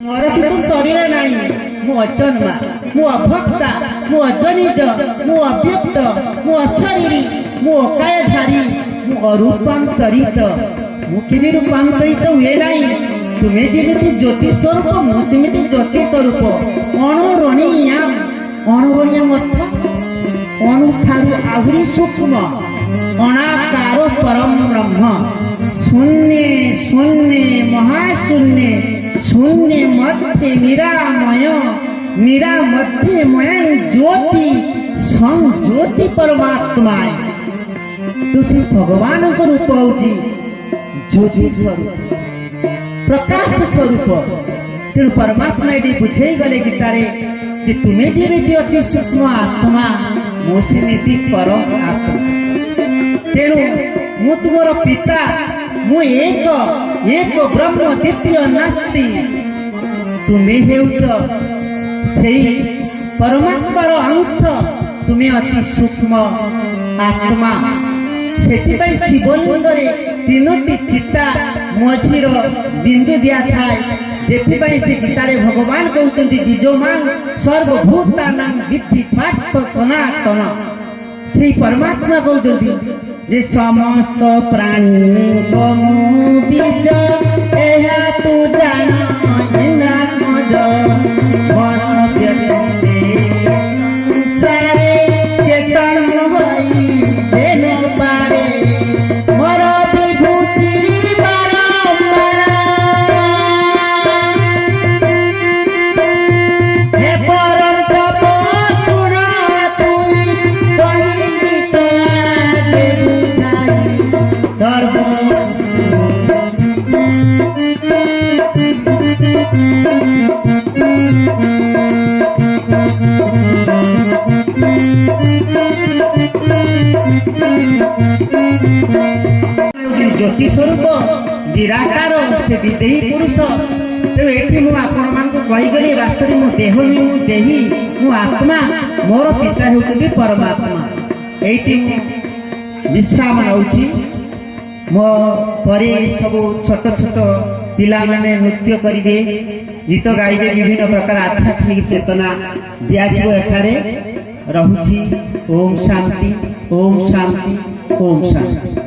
मोर किंतु शरीर नाही, मु अजन्मा, मु अभक्ता, मु अजनिज, मु अव्यक्त, मु अशरीरी, मु अकायधारी, मु अरूपांतरित। मु केबे रूपांतरित हुए नाही। तुमे जेमिति ज्योति स्वरूप, मु सेमिति ज्योति स्वरूप। अणुरणीयाम, अणुरणीयाम अर्थ अणुठारु आहुरी सूक्ष्म, अनाकार परम ब्रह्म। शून्य शून्य महाशून्य, शून्य मध्य निरामय, निरा मध्य मय ज्योति संज्योति परमात्मा। तो से भगवान को रूप होची ज्योति स्वरूप, प्रकाश स्वरूप। तेणु परमात्मा ये बुझे गले गीतारे कि तुम्हें जेमिति अति सूक्ष्म आत्मा, मो सेमिति परम आत्मा। तेणु मु तुमर पिता, मु एक ब्रह्म, द्वितीय नास्ति। तुम्हें हेउच सेई परमात्मार अंश, तुम्हें अति सूक्ष्म आत्मा। सेथिपाई शिवलिंगरे तीनोटी चिता मझीर बिंदु दिया थाए। जेथिपाई से चितारे भगवान कहउचंती बीजोमां सर्वभूतानां विद्धि पार्थ सनातन। सेई परमात्मा कहउचंती जे समस्त प्राणी मु बीज, एहा तू जान इना मज मन व्यक्ति सारे चेतन होई जेन पारे मोर विभूति बारंबार। हे परम तप सुन तुई कहि तोरा सर्व ज्योति स्वरूप निराकार से विदेही पुरुष। तेणु ये मुझे आपण मान कहीगली वास्तव मो देह भी मु देही, मु आत्मा, मोर पिता होउछन्ति परमात्मा। एठी विश्राम नउछि। मो परे सब छोट छोट पिला माने नृत्य करिवे, गीत गाइबे, विभिन्न प्रकार आध्यात्मिक चेतना दियाजिबो। एठारे रहुछि। ओम शांति, ओम शांति, ओम शांति।